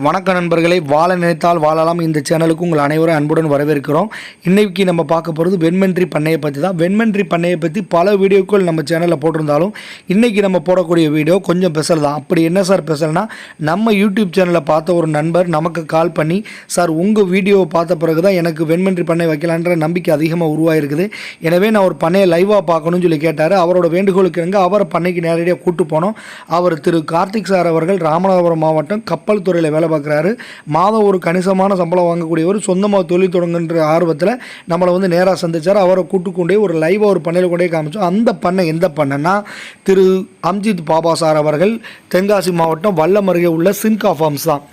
வணக்க நண்பர்களே, வாழ நினைத்தால் வாழலாம் இந்த சேனலுக்கு உங்கள் அனைவரும் அன்புடன் வரவேற்கிறோம். இன்றைக்கி நம்ம பார்க்க போகிறது வெண்பன்றி பண்ணையை பற்றி தான். வெண்பன்றி பண்ணையை பற்றி பல வீடியோக்கள் நம்ம சேனலில் போட்டிருந்தாலும் இன்றைக்கி நம்ம போடக்கூடிய வீடியோ கொஞ்சம் ஸ்பெஷல் தான். அப்படி என்ன சார் ஸ்பெஷல்னால், நம்ம யூடியூப் சேனலில் பார்த்த ஒரு நண்பர் நமக்கு கால் பண்ணி, சார் உங்கள் வீடியோவை பார்த்த பிறகு தான் எனக்கு வெண்பன்றி பண்ணை வைக்கலான்ற நம்பிக்கை அதிகமாக உருவாயிருக்குது. எனவே நான் ஒரு பண்ணையை லைவாக பார்க்கணும்னு சொல்லி கேட்டார். அவரோட வேண்டுகோளுக்கு இறங்க அவரை பண்ணைக்கு நேரடியாக கூப்பிட்டு போனோம். அவர் திரு கார்த்திக் சார் அவர்கள் ராமநாதபுரம் மாவட்டம் கப்பல் துறையில் வேலை பார்க்குறாரு. மாதம் ஒரு கணிசமான சம்பளம் வாங்கக்கூடியவர். சொந்தமாக தொழில் தொடங்குன்ற ஆர்வத்தில் நம்மளை வந்து நேராக சந்திச்சார். அவரை கூட்டுக்கொண்டே ஒரு லைவாக ஒரு பண்ணையில் கொண்டே காமிச்சோம். அந்த பண்ணை எந்த பண்ணைன்னா, திரு அம்ஜித் பாபா சார் அவர்கள் தென்காசி மாவட்டம் வல்லம் அருகே உள்ள சின்கா ஃபார்ம்ஸ் தான்.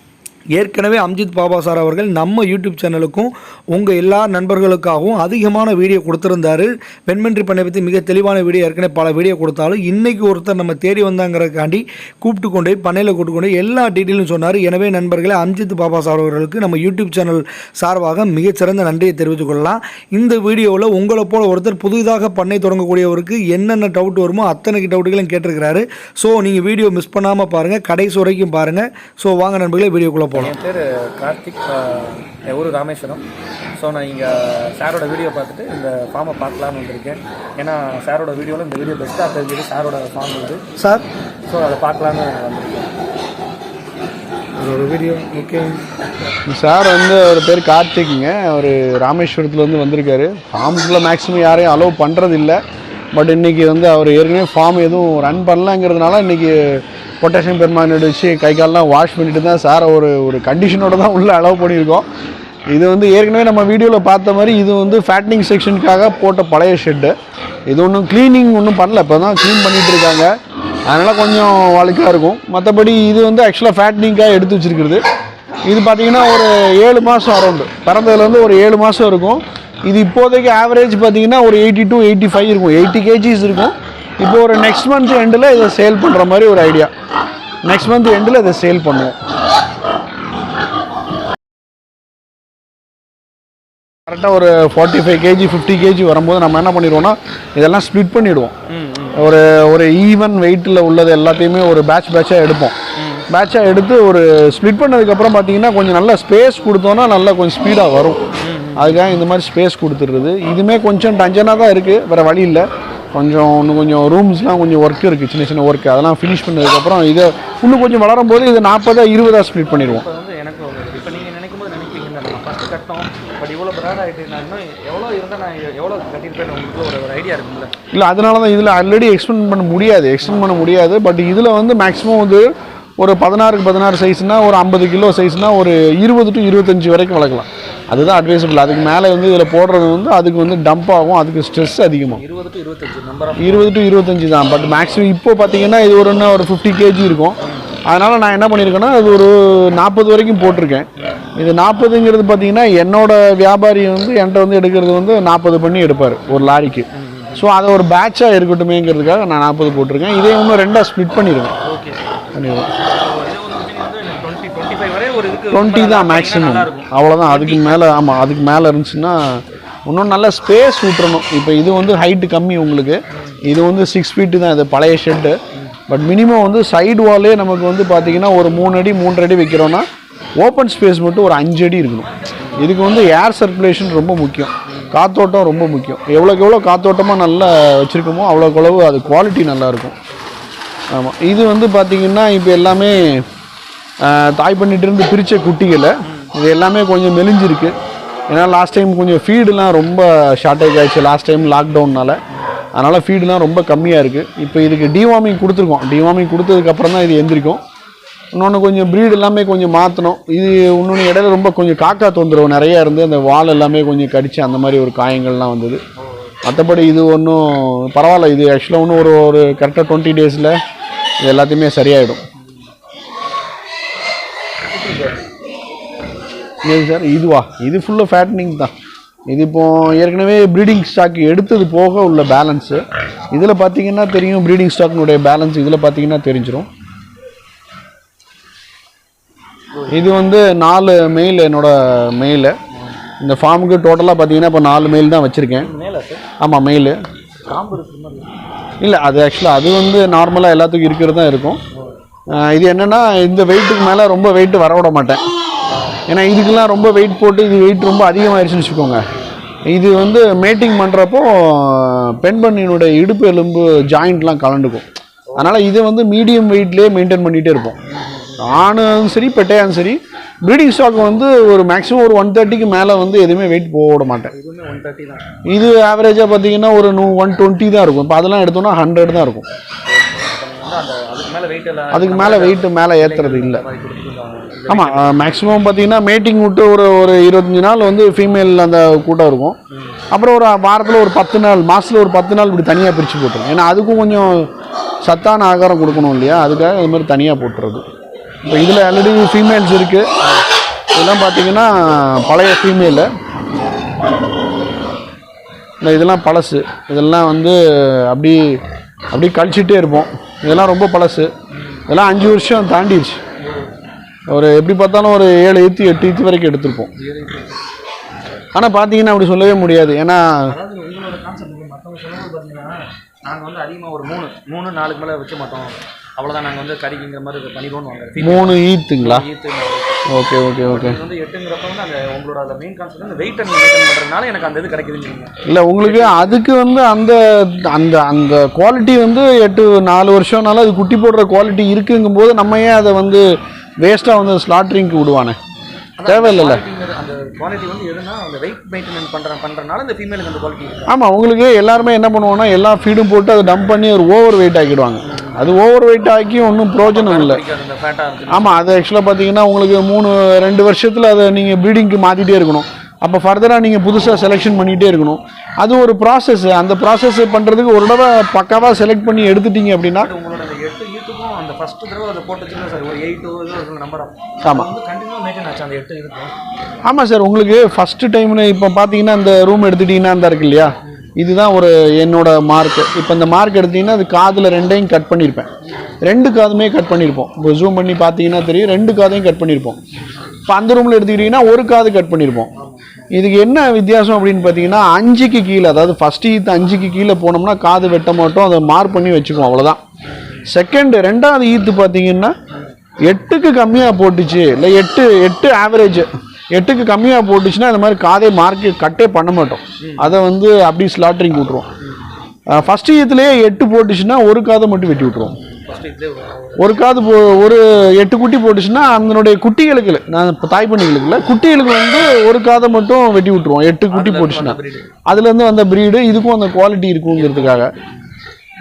ஏற்கனவே அம்ஜித் பாபா சார் அவர்கள் நம்ம யூடியூப் சேனலுக்கும் உங்கள் எல்லா நண்பர்களுக்காகவும் அதிகமான வீடியோ கொடுத்துருந்தாரு. வெண்பன்றி பண்ணை பற்றி மிக தெளிவான வீடியோ ஏற்கனவே பல வீடியோ கொடுத்தாலும் இன்றைக்கி ஒருத்தர் நம்ம தேடி வந்தாங்கிறதுக்காண்டி கூப்பிட்டு கொண்டு பண்ணையில் கூப்பிட்டு கொண்டு எல்லா டீட்டெயிலும் சொன்னார். எனவே நண்பர்களே, அம்ஜித் பாபா சார் அவர்களுக்கு நம்ம யூடியூப் சேனல் சார்பாக மிகச்சிறந்த நன்றியை தெரிவித்துக் கொள்ளலாம். இந்த வீடியோவில் உங்களை போல ஒருத்தர் புதிதாக பண்ணை தொடங்கக்கூடியவருக்கு என்னென்ன டவுட் வருமோ அத்தனை டவுட்டுகளும் கேட்டிருக்கிறாரு. ஸோ நீங்கள் வீடியோ மிஸ் பண்ணாமல் பாருங்கள், கடைசி வரைக்கும் பாருங்கள். ஸோ வாங்க நண்பர்களே, வீடியோக்குள்ளே போகலாம். என் பேர் கார்த்திக், என் ஊர் ராமேஸ்வரம். ஸோ நான் இங்கே சாரோட வீடியோ பார்த்துட்டு இந்த ஃபார்மை பார்க்கலான்னு வந்திருக்கேன். ஏன்னா சாரோட வீடியோவில் இந்த வீடியோ பெஸ்ட்டாக தெரிஞ்சது சாரோட ஃபார்ம் வந்து சார். ஸோ அதை பார்க்கலான்னு வந்திருக்கேன். ஒரு வீடியோ ஓகே. சார் வந்து ஒரு பேர் கார்த்திக்குங்க. அவர் ராமேஸ்வரத்துலேருந்து வந்திருக்காரு. ஃபார்முக்குள்ளே மேக்ஸிமம் யாரையும் அலோவ் பண்ணுறது இல்லை. பட் இன்றைக்கி வந்து அவர் ஏற்கனவே ஃபார்ம் எதுவும் ரன் பண்ணலாங்கிறதுனால இன்றைக்கி பொட்டாசியம் பெர்மாங்கனேட் வச்சு கை காலெலாம் வாஷ் பண்ணிட்டு தான் சார் ஒரு கண்டிஷனோட தான் உள்ளே அலோவ் பண்ணியிருக்கோம். இது வந்து ஏற்கனவே நம்ம வீடியோவில் பார்த்த மாதிரி இது வந்து ஃபேட்னிங் செக்ஷனுக்காக போட்ட பழைய ஷெட்டு. இது ஒன்றும் க்ளீனிங் ஒன்றும் பண்ணல, இப்போ தான் க்ளீன் பண்ணிகிட்டு இருக்காங்க. அதனால் கொஞ்சம் வழுக்காக இருக்கும். மற்றபடி இது வந்து ஆக்சுவலாக ஃபேட்னிங்காக எடுத்து வச்சுருக்கிறது. இது பார்த்திங்கன்னா ஒரு 7 மாதம் அரௌண்டு பிறந்ததுலேருந்து ஒரு 7 மாதம் இருக்கும். இது இப்போதைக்கு ஆவரேஜ் பார்த்திங்கன்னா ஒரு 80 to 85 இருக்கும், 80 kgs இருக்கும். இப்போ ஒரு நெக்ஸ்ட் மந்த் எண்டில் இதை சேல் பண்ணுற மாதிரி ஒரு ஐடியா. நெக்ஸ்ட் மந்த் எண்டில் இதை சேல் பண்ணுவோம். கரெக்டாக ஒரு 45 kg 50 kg வரும்போது நம்ம என்ன பண்ணிடுவோம்னா இதெல்லாம் ஸ்ப்ளிட் பண்ணிவிடுவோம். ஒரு ஈவன் வெயிட்டில் உள்ளது எல்லாத்தையுமே ஒரு பேட்சாக எடுப்போம். பேட்சாக எடுத்து ஒரு ஸ்ப்ளிட் பண்ணதுக்கப்புறம் பார்த்தீங்கன்னா கொஞ்சம் நல்லா ஸ்பேஸ் கொடுத்தோன்னா நல்லா கொஞ்சம் ஸ்பீடாக வரும். அதுக்காக இந்த மாதிரி ஸ்பேஸ் கொடுத்துடுறது. இதுவுமே கொஞ்சம் டஞ்சனாக தான் இருக்குது, வேறு வழி இல்லை. இன்னும் கொஞ்சம் ரூம்ஸ்லாம் கொஞ்சம் ஒர்க் இருக்குது, சின்ன சின்ன ஒர்க். அதெல்லாம் ஃபினிஷ் பண்ணதுக்கப்புறம் இதை இன்னும் கொஞ்சம் வளரும் போது இதை 40-20 ஸ்ப்ளிட் பண்ணிடுவோம். இப்போ வந்து எனக்கு இப்போ நீங்கள் நினைக்கும் போது நினைப்பீங்க, நம்ம ஃபஸ்ட்டு கட்டோம் பட் இவ்வளோ ப்ராட் ஆகிட்டு நான் எவ்வளோ இருந்தால் நான் எவ்வளோ கட்டியிருப்பேன் உங்களுக்கு ஒரு ஐடியா இருக்குல்ல? இல்லை, அதனால தான் இதில் ஆல்ரெடி எக்ஸ்டெண்ட் பண்ண முடியாது. பட் இதில் வந்து மேக்ஸிமம் வந்து ஒரு 16 சைஸ்னால் ஒரு 50 கிலோ சைஸ்னால் ஒரு 20 to 25 வரைக்கும் வளர்க்கலாம். அதுதான் அட்வைசபிள். அதுக்கு மேலே வந்து இதில் போடுறது வந்து அதுக்கு வந்து டம்ப் ஆகும், அதுக்கு ஸ்ட்ரெஸ் அதிகமாக. 20 to 25 தான். பட் மேக்ஸிமம் இப்போ பார்த்தீங்கன்னா இது ஒரு 50 kg இருக்கும். அதனால் நான் என்ன பண்ணியிருக்கேன்னா அது ஒரு 40 வரைக்கும் போட்டிருக்கேன். இது 40ங்கிறது பார்த்தீங்கன்னா என்னோட வியாபாரி வந்து என்கிட்ட வந்து எடுக்கிறது வந்து 40 பண்ணி எடுப்பார் ஒரு லாரிக்கு. ஸோ அதை ஒரு பேட்சாக இருக்கட்டுமேங்கிறதுக்காக நான் 40 போட்டிருக்கேன். இதே இன்னும் 2 ஸ்ப்ளிட் பண்ணிடுவேன். 20 தான் மேக்ஸிமம், அவ்வளோதான். அதுக்கு மேலே, ஆமாம், அதுக்கு மேலே இருந்துச்சுன்னா இன்னும் நல்ல ஸ்பேஸ் விட்டுறணும். இப்போ இது வந்து ஹைட்டு கம்மி உங்களுக்கு. இது வந்து 6 feet தான், இது பழைய ஷெட்டு. பட் மினிமம் வந்து சைடு வாலே நமக்கு வந்து பார்த்திங்கன்னா ஒரு 3 அடி 3.5 அடி வைக்கிறோன்னா ஓப்பன் ஸ்பேஸ் மட்டும் ஒரு 5 அடி இருக்கணும். இதுக்கு வந்து ஏர் சர்க்குலேஷன் ரொம்ப முக்கியம், காற்றோட்டம் ரொம்ப முக்கியம். எவ்வளோக்கு எவ்வளோ காற்றோட்டமாக நல்லா வச்சுருக்கோமோ அவ்வளோக்கு அது குவாலிட்டி நல்லாயிருக்கும். ஆமாம், இது வந்து பார்த்திங்கன்னா இப்போ எல்லாமே தாய் பண்ணிட்டு இருந்து பிரித்த குட்டிகளை இது எல்லாமே கொஞ்சம் மெலிஞ்சிருக்கு. ஏன்னா லாஸ்ட் டைம் கொஞ்சம் ஃபீடுலாம் ரொம்ப ஷார்ட்டேஜ் ஆகிடுச்சு லாஸ்ட் டைம் லாக்டவுனால். அதனால் ஃபீடுலாம் ரொம்ப கம்மியாக இருக்குது. இப்போ இதுக்கு டிவார்மிங் கொடுத்துருக்கோம். டிவார்மிங் கொடுத்ததுக்கப்புறம் தான் இது எந்திரிக்கும். இன்னொன்று கொஞ்சம் ப்ரீடு எல்லாமே கொஞ்சம் மாற்றணும். இது இன்னொன்று இடையில ரொம்ப கொஞ்சம் காக்கா தொந்தரவு நிறையா இருந்து அந்த வால் எல்லாமே கொஞ்சம் கடிச்சு அந்த மாதிரி ஒரு காயங்கள்லாம் வந்தது. மற்றபடி இது ஒன்றும் பரவாயில்ல. இது ஆக்சுவலாக இன்னும் ஒரு கரெக்டாக 20 days இது எல்லாத்தையுமே சரியாயிடும். ஏது சார், இது ஃபுல்லாக ஃபேட்னிங் தான். இது இப்போது ஏற்கனவே ப்ரீடிங் ஸ்டாக் எடுத்தது போக உள்ள பேலன்ஸு. இதில் பார்த்தீங்கன்னா தெரியும் ப்ரீடிங் ஸ்டாக்னுடைய பேலன்ஸ் இதில் பார்த்தீங்கன்னா தெரிஞ்சிடும். இது வந்து 4 மெயில், என்னோடய மெயிலு. இந்த ஃபார்முக்கு டோட்டலாக பார்த்தீங்கன்னா இப்போ 4 மெயில் தான் வச்சுருக்கேன். ஆமாம், மெயிலு. இல்லை, அது ஆக்சுவலாக அது வந்து நார்மலாக எல்லாத்துக்கும் இருக்கிறது தான் இருக்கும். இது என்னென்னா இந்த வெயிட்டுக்கு மேலே ரொம்ப வெயிட் வர விட மாட்டேன். ஏன்னா இதுக்கெல்லாம் ரொம்ப வெயிட் போட்டு இது வெயிட் ரொம்ப அதிகமாகிடுச்சுன்னு வச்சுக்கோங்க. இது வந்து மேட்டிங் பண்ணுறப்போ பெண் பண்ணினுடைய இடுப்பு எலும்பு ஜாயிண்ட்லாம் கலண்டுக்கும். அதனால் இது வந்து மீடியம் வெயிட்லேயே மெயின்டைன் பண்ணிகிட்டே இருப்போம். ஆணும் சரி பெட்டையானும் சரி. ப்ரீடிங் ஸ்டாக் வந்து ஒரு மேக்ஸிமம் ஒரு 130க்கு மேலே வந்து எதுவுமே வெயிட் போட மாட்டேன். இது ஆவரேஜாக பார்த்தீங்கன்னா ஒரு 120 தான் இருக்கும். இப்போ அதெல்லாம் எடுத்தோம்னா 100 தான் இருக்கும். அதுக்கு மேலே வெயிட்டு மேலே ஏற்றுறது இல்லை. ஆமாம், மேக்ஸிமம் பார்த்தீங்கன்னா மேட்டிங் விட்டு ஒரு 25 நாள் வந்து ஃபீமேல் அந்த கூட்டம் இருக்கும். அப்புறம் ஒரு வாரத்தில் ஒரு 10 நாள், மாதத்தில் ஒரு 10 நாள் இப்படி தனியாக பிரித்து போட்டுரும். ஏன்னா அதுக்கும் கொஞ்சம் சத்தான ஆகாரம் கொடுக்கணும் இல்லையா, அதுக்காக இது மாதிரி தனியாக போட்டுறது. இப்போ இதில் ஆல்ரெடி ஃபீமேல்ஸ் இருக்குது. இதெல்லாம் பார்த்தீங்கன்னா பழைய ஃபீமேலு, இல்லை இதெல்லாம் பழசு. இதெல்லாம் வந்து அப்படி கழிச்சிட்டே இருப்போம். இதெல்லாம் ரொம்ப பழசு. இதெல்லாம் 5 வருஷம் தாண்டிடுச்சு. ஒரு எப்படி பார்த்தாலும் ஒரு 7 ஈத்து 8 ஈத்து வரைக்கும் எடுத்திருப்போம். ஆனால் பார்த்தீங்கன்னா அப்படி சொல்லவே முடியாது. ஏன்னா நாங்கள் வந்து அதிகமாக ஒரு 3-4 மேலே வைக்க மாட்டோம். அவ்வளோதான், நாங்கள் வந்து கறிங்கிற மாதிரி பண்ணிடுவோம். 3 ஈத்துங்களா? Okay okay okay. வந்து 8ங்கிறப்ப வந்து அந்த உங்களோட அந்த மெயின் கான்செப்ட் அந்த வெயிட் மெயின்டைன் பண்ணுறதுனால எனக்கு அந்த இது கிடைக்குதுங்க. இல்லை உங்களுக்கு அதுக்கு வந்து அந்த அந்த அந்த குவாலிட்டி வந்து 4 வருஷம்னால அது குட்டி போடுற குவாலிட்டி இருக்குங்கும்போது நம்ம ஏன் அதை வந்து வேஸ்ட்டாக வந்து ஸ்லாட்ரிங்க்கு விடுவானே, தேவையில்லைல்ல. அந்த குவாலிட்டி வந்து எதுனா அந்த வெயிட் மெயின்டெனன்ஸ் பண்ணுறனால இந்த ஃபீமேலுக்கு அந்த குவாலிட்டி. ஆமாம், உங்களுக்கு எல்லாருமே என்ன பண்ணுவோம்னா எல்லா ஃபீடும் போட்டு அதை டம்ப் பண்ணி ஒரு ஓவர் வெயிட் ஆக்கிடுவாங்க. அது ஓவர் வெயிட் ஆக்கி ஒன்றும் பிரயோஜனம் இல்லை. ஆமாம், அது ஆக்சுவலாக பார்த்தீங்கன்னா உங்களுக்கு 2 வருஷத்தில் அதை நீங்கள் ப்ரீடிங்க்கு மாற்றிட்டே இருக்கணும். அப்போ ஃபர்தராக நீங்கள் புதுசாக செலெக்ஷன் பண்ணிகிட்டே இருக்கணும். அது ஒரு ப்ராசஸ். அந்த ப்ராசஸ் பண்ணுறதுக்கு ஒரு தடவை பக்காவாக செலக்ட் பண்ணி எடுத்துட்டீங்க அப்படின்னா உங்களோட 8 ஈத்துக்கும் அந்த ஃபர்ஸ்ட் தடவை அதை போட்டுச்சுன்னா சார் ஒரு 8 நம்பர். ஆமாம், கண்டினியூ மெயின்டைன் ஆச்சு அந்த 8 இருக்கும். ஆமாம் சார். உங்களுக்கு ஃபஸ்ட்டு டைம்னு இப்போ பார்த்தீங்கன்னா இந்த ரூம் எடுத்துட்டிங்கன்னா அந்த இருக்கு இல்லையா, இதுதான் ஒரு என்னோட மார்க்கு. இப்போ இந்த மார்க் எடுத்திங்கன்னா அது காதில் 2ஐயும் கட் பண்ணியிருப்பேன். 2 காதுமே கட் பண்ணியிருப்போம். இப்போ ஜூம் பண்ணி பார்த்தீங்கன்னா தெரியும், 2 காதையும் கட் பண்ணியிருப்போம். இப்போ அந்த ரூமில் எடுத்துக்கிட்டிங்கன்னா ஒரு காது கட் பண்ணியிருப்போம். இதுக்கு என்ன வித்தியாசம் அப்படின்னு பார்த்தீங்கன்னா 5க்கு கீழே, அதாவது ஃபஸ்ட் ஈத்து 5க்கு கீழே போனோம்னா காது வெட்ட மாட்டோம், அதை மார்க் பண்ணி வச்சுக்குவோம், அவ்வளோதான். ரெண்டாவது ஈத்து பார்த்தீங்கன்னா 8க்கு கம்மியாக போட்டுச்சு, இல்லை 8 ஆவரேஜ் 8க்கு கம்மியாக போட்டுச்சுன்னா இந்த மாதிரி காதே மார்க்கு கட்டே பண்ண மாட்டோம். அதை வந்து அப்படி ஸ்லாட்ரிங் விட்ருவோம். ஃபஸ்ட் ஈத்துலேயே 8 போட்டுச்சுன்னா ஒரு காதை மட்டும் வெட்டி விட்ருவோம். ஒரு காது ஒரு 8 குட்டி போட்டுச்சுன்னா அதனுடைய குட்டிகளுக்கு, நான் இப்போ தாய் பண்ணிகளுக்கு இல்லை, குட்டிகளுக்கு வந்து ஒரு காதை மட்டும் வெட்டி விட்ருவோம். 8 குட்டி போட்டுச்சுன்னா அதுலேருந்து வந்த ப்ரீடு இதுக்கும் அந்த குவாலிட்டி இருக்குங்கிறதுக்காக.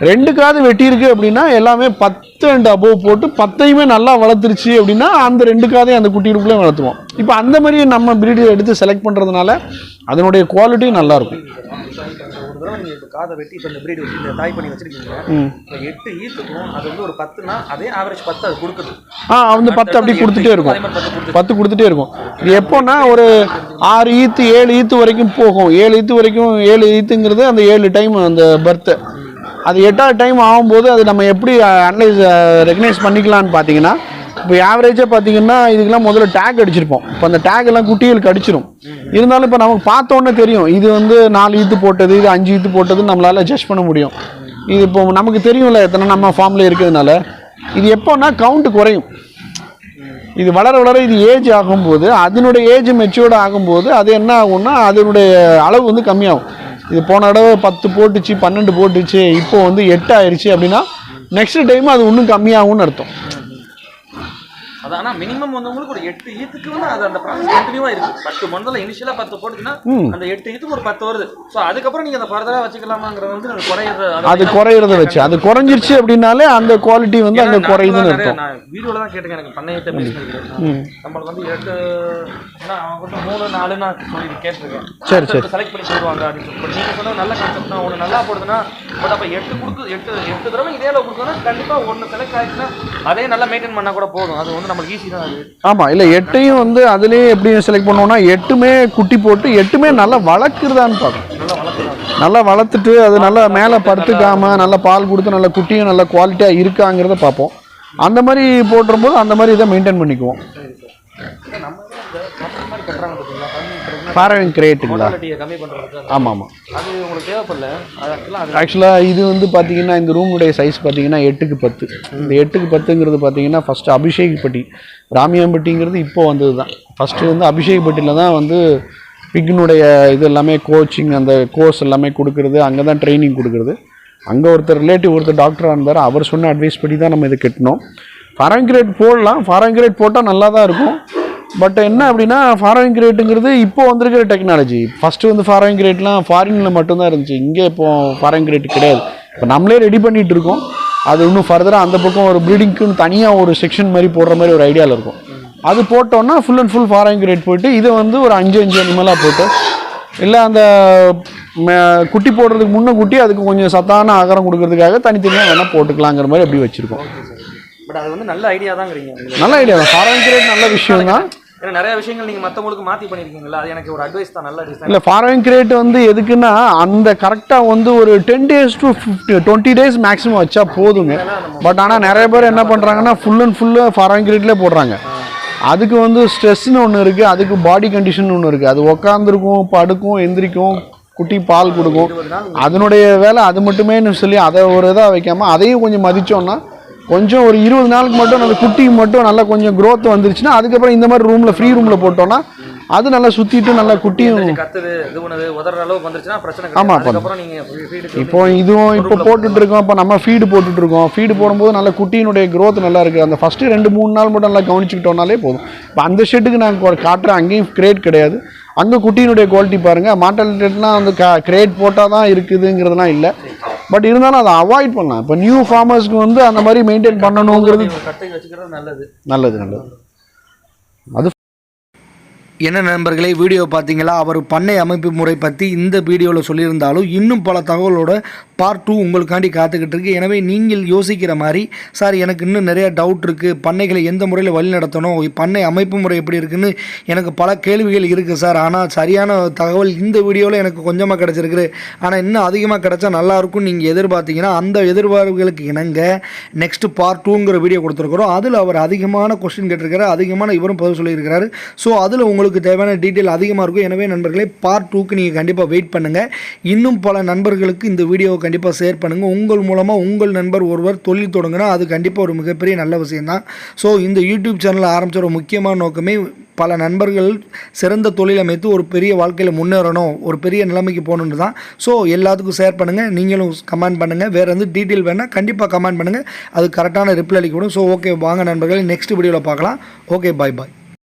2 காது வெட்டியிருக்கு அப்படின்னா எல்லாமே 10 அண்ட் அபோவ் போட்டு 10ஐயுமே நல்லா வளர்த்துருச்சு அப்படின்னா அந்த 2 காதையும் அந்த குட்டிகளுக்குள்ளே வளர்த்துவோம். இப்போ அந்த மாதிரி நம்ம ப்ரீடு எடுத்து செலக்ட் பண்ணுறதுனால அதனுடைய குவாலிட்டியும் நல்லாயிருக்கும். ஒரு தடவை நீங்கள் இப்போ காதை வெட்டி இப்போ இந்த ப்ரீடு வச்சு தாய் பண்ணி வச்சிருக்கீங்க. இப்போ 8 ஈத்துக்கும் அது வந்து ஒரு 10னா அதே ஆவரேஜ் 10 அது கொடுக்குது. வந்து 10 அப்படி கொடுத்துட்டே இருக்கும். 10 கொடுத்துட்டே இருக்கும். இது எப்போன்னா ஒரு 6 ஈத்து 7 ஈத்து வரைக்கும் போகும். 7 ஈத்து வரைக்கும் 7 ஈத்துங்கிறது அந்த 7 டைம் அந்த பர்த்து. அது 8வது டைம் ஆகும்போது அது நம்ம எப்படி ரெகனைஸ் பண்ணிக்கலான்னு பார்த்தீங்கன்னா, இப்போ ஆவரேஜாக பார்த்தீங்கன்னா இதுக்கெல்லாம் முதல்ல டேக் அடிச்சிருப்போம். இப்போ அந்த டேக் எல்லாம் குட்டிகளுக்கு அடிச்சிடும். இருந்தாலும் இப்போ நமக்கு பார்த்தோன்னே தெரியும் இது வந்து 4 ஈத்து போட்டது, இது 5 ஈத்து போட்டதுன்னு நம்மளால் ஜட்ஜ் பண்ண முடியும். இது இப்போ நமக்கு தெரியும்ல எத்தனை நம்ம ஃபார்மில் இருக்கிறதுனால. இது எப்போன்னா கவுண்ட் குறையும். இது வளர வளர இது ஏஜ் ஆகும்போது அதனுடைய ஏஜ் மெச்சூர்டு ஆகும்போது அது என்ன ஆகும்னா அதனுடைய அளவு வந்து கம்மியாகும். இது போன தடவை 10 போட்டுச்சு, 12 போட்டுச்சு, இப்போ வந்து 8 ஆயிடுச்சு அப்படின்னா நெக்ஸ்ட் டைம் அது இன்னும் கம்மியாகும்னு அர்த்தம். அதான் ஆனால் மினிமம் வந்து உங்களுக்கு ஒரு 8 ஈத்துக்கு வந்து அது அந்த ப்ராசஸ் கண்டினியூவாக இருக்குது. 10 முதல்ல இனிஷியலாக 10 போட்டுச்சுன்னா அந்த 8 ஈத்துக்கு ஒரு 10 வருது. ஸோ அதுக்கப்புறம் நீங்கள் அதை ஃபர்தராக வச்சுக்கலாமாங்கிறது வந்து அது குறையிறத வச்சு அது குறைஞ்சிருச்சு அப்படின்னாலே அந்த குவாலிட்டி வந்து அங்கே குறையுதுன்னு இருக்கும். நான் வீடியோவில் தான் கேட்டுங்க, எனக்கு பண்ணையிட்ட பேசினது நம்மளுக்கு வந்து 8 அவங்க வந்து 3 4 நான் சொல்லி கேட்டிருக்கேன். சரி சரி செலக்ட் பண்ணி சொல்லுவாங்க அப்படின்னு சொல்லி. நீங்கள் சொன்னால் நல்ல கான்செப்ட் தான், ஒன்று நல்லா போடுதுன்னா. பட் அப்போ 8 தடவை இதே அளவு கொடுத்தோன்னா கண்டிப்பாக ஒன்று செலக்ட் ஆகிடுச்சுன்னா அதே நல்லா மெயின்டைன் பண்ணால் கூட போதும். அது வந்து நமக்கு ஈஸி தான் அது. ஆமாம், இல்லை 8ஐயும் வந்து அதுலேயே எப்படி செலக்ட் பண்ணுவோம்னா 8மே குட்டி போட்டு 8மே நல்லா வளர்க்குறதான்னு பார்க்கணும். நல்லா வளர்த்துட்டு அது நல்லா மேலே படுத்துக்காம நல்லா பால் கொடுத்து நல்ல குட்டியும் நல்ல குவாலிட்டியாக இருக்காங்கிறத பார்ப்போம். அந்த மாதிரி போட்டுரும்போது அந்த மாதிரி இதை மெயின்டைன் பண்ணிக்குவோம். ஃபாரமிங் கிரேட்டுங்களா? மோட்டாலிட்டியை கம்மி பண்ணுறதுக்கு. ஆமாம் ஆமாம். அது உங்களுக்கு தேவைப்படல. ஆக்சுவலாக இது வந்து பார்த்தீங்கன்னா இந்த ரூமுடைய சைஸ் பார்த்தீங்கன்னா 8க்கு 10. இந்த 8க்கு 10ங்கிறது பார்த்தீங்கன்னா ஃபஸ்ட்டு அபிஷேக்பட்டி, ராமியாம்பட்டிங்கிறது இப்போ வந்தது தான். ஃபஸ்ட்டு வந்து அபிஷேக்பட்டியில் தான் வந்து பிக்னுடைய இது எல்லாமே கோச்சிங், அந்த கோர்ஸ் எல்லாமே கொடுக்குறது, அங்கே தான் ட்ரைனிங் கொடுக்குறது. அங்கே ஒருத்தர் ரிலேட்டிவ் ஒருத்தர் டாக்டராக இருந்தார், அவர் சொன்ன அட்வைஸ் படி தான் நம்ம இதை கட்டினோம். ஃபாரமிங் கிரேட் போடலாம், ஃபாரமிங் கிரேட் போட்டால் நல்லா தான் இருக்கும். பட் என்ன அப்படின்னா ஃபாரமிங் கிரேட்டுங்கிறது இப்போ வந்திருக்கிற டெக்னாலஜி. ஃபஸ்ட்டு வந்து ஃபாரமிங் கிரேட்லாம் ஃபாரினில் மட்டும்தான் இருந்துச்சு, இங்கே இப்போது ஃபாரமிங் கிரேட் கிடையாது. இப்போ நம்மளே ரெடி பண்ணிகிட்டு இருக்கோம். அது இன்னும் ஃபர்தராக அந்த பக்கம் ஒரு ப்ரீடிங்க்குன்னு தனியாக ஒரு செக்ஷன் மாதிரி போடுற மாதிரி ஒரு ஐடியாவில் இருக்கும். அது போட்டோன்னா ஃபுல் அண்ட் ஃபுல் ஃபாரமிங் கிரேட் போயிட்டு இதை வந்து ஒரு 5 அனிமலாக போட்டு, இல்லை அந்த குட்டி போடுறதுக்கு முன்னே குட்டி அதுக்கு கொஞ்சம் சத்தான ஆகாரம் கொடுக்கறதுக்காக தனித்தனியாக வேணால் போட்டுக்கலாங்கிற மாதிரி அப்படி வச்சுருக்கோம். பட் அது வந்து நல்ல ஐடியா தாங்கிறீங்க. நல்ல ஐடியா தான், ஃபாரமிங் கிரேட் நல்ல விஷயம் தான். ஏன்னா நிறைய விஷயங்கள் நீங்கள் மற்றவங்களுக்கு மாற்றி பண்ணியிருக்கீங்களா, அது எனக்கு ஒரு அட்வைஸ் தான், நல்ல அட்வைஸ். இல்லை ஃபாரமிங் கிரேட் வந்து எதுக்குன்னா அந்த கரெக்டாக வந்து ஒரு 10 days to 20 days மேக்ஸிமம் வச்சா போதுங்க. பட் ஆனால் நிறைய பேர் என்ன பண்ணுறாங்கன்னா ஃபுல் அண்ட் ஃபுல்லு ஃபாரமிங் கிரேட்லேயே போடுறாங்க. அதுக்கு வந்து ஸ்ட்ரெஸ்ன்னு ஒன்று இருக்குது, அதுக்கு பாடி கண்டிஷன் ஒன்று இருக்குது. அது உக்காந்துருக்கும், படுக்கும், எந்திரிக்கும், குட்டி பால் கொடுக்கும், அதனுடைய வேலை அது மட்டுமேன்னு சொல்லி அதை ஒரு இதாக வைக்காமல் அதையும் கொஞ்சம் மதித்தோன்னா கொஞ்சம் ஒரு 20 நாளுக்கு மட்டும் அந்த குட்டிக்கு மட்டும் நல்லா கொஞ்சம் க்ரோத் வந்துருச்சுன்னா அதுக்கப்புறம் இந்த மாதிரி ரூமில் ஃப்ரீ ரூமில் போட்டோன்னா அது நல்லா சுற்றிட்டு நல்லா குட்டியும் ஆமாம். இப்போ இதுவும் இப்போ போட்டுட்டு இருக்கோம். இப்போ நம்ம ஃபீடு போட்டுட்ருக்கோம். ஃபீடு போடும்போது நல்லா குட்டியினுடைய க்ரோத் நல்லா இருக்குது. அந்த ஃபஸ்ட்டு 2-3 நாள் மட்டும் நல்லா கவனிச்சுக்கிட்டோம்னாலே போதும். இப்போ அந்த ஷெட்டுக்கு நாங்கள் காட்டுறேன், அங்கேயும் கிரேட் கிடையாது. அங்கே குட்டியினுடைய குவாலிட்டி பாருங்கள். மாட்டாலிட்டிலாம் வந்து கிரேட் போட்டால் தான் இருக்குதுங்கிறதுலாம் இல்லை. பட் இருந்தாலும் அதை அவாய்ட் பண்ணலாம். இப்போ நியூ ஃபார்மர்ஸ்க்கு வந்து அந்த மாதிரி மெயின்டைன் பண்ணணுங்கிறது நல்லது நல்லது நல்லது. அது என்ன நண்பர்களே, வீடியோ பார்த்தீங்களா? அவர் பண்ணை அமைப்பு முறை பற்றி இந்த வீடியோவில் சொல்லியிருந்தாலும் இன்னும் பல தகவலோட பார்ட் 2 உங்களுக்காண்டி காத்துக்கிட்டு இருக்கு. எனவே நீங்கள் யோசிக்கிற மாதிரி, சார் எனக்கு இன்னும் நிறைய டவுட் இருக்குது, பண்ணைகளை எந்த முறையில் வழி நடத்தணும், பண்ணை அமைப்பு முறை எப்படி இருக்குன்னு எனக்கு பல கேள்விகள் இருக்குது சார். ஆனால் சரியான தகவல் இந்த வீடியோவில் எனக்கு கொஞ்சமாக கிடச்சிருக்கு, ஆனால் இன்னும் அதிகமாக கிடச்சா நல்லாயிருக்கும் நீங்கள் எதிர்பார்த்தீங்கன்னா அந்த எதிர்பார்ப்புகளுக்கு இணங்க நெக்ஸ்ட்டு பார்ட் 2ங்கிற வீடியோ கொடுத்துருக்குறோம். அதில் அவர் அதிகமான கொஸ்டின் கேட்டிருக்காரு, அதிகமான இவரும் பதில் சொல்லியிருக்கிறாரு. ஸோ அதில் உங்களுக்கு தேவையான டீட்டெயில் அதிகமாக இருக்கும். எனவே நண்பர்களே, பார்ட் 2க்கு நீங்கள் கண்டிப்பாக வெயிட் பண்ணுங்கள். இன்னும் பல நண்பர்களுக்கு இந்த வீடியோவை கண்டிப்பாக ஷேர் பண்ணுங்கள். உங்கள் மூலமாக உங்கள் நண்பர் ஒருவர் தொழில் தொடங்கினா அது கண்டிப்பாக ஒரு மிகப்பெரிய நல்ல விஷயம்தான். ஸோ இந்த யூடியூப் சேனலில் ஆரம்பித்த ஒரு முக்கியமான நோக்கமே பல நண்பர்கள் சிறந்த தொழில் அமைத்து ஒரு பெரிய வாழ்க்கையில் முன்னேறணும், ஒரு பெரிய நிலைமைக்கு போகணுன்னு தான். ஸோ எல்லாத்துக்கும் ஷேர் பண்ணுங்கள், நீங்களும் கமெண்ட் பண்ணுங்கள். வேறு வந்து டீட்டெயில் வேணால் கண்டிப்பாக கமெண்ட் பண்ணுங்கள், அது கரெக்டான ரிப்ளை அளிக்கப்படும். ஸோ ஓகே, வாங்க நண்பர்களே, நெக்ஸ்ட் வீடியோவில் பார்க்கலாம். ஓகே, பாய் பாய்.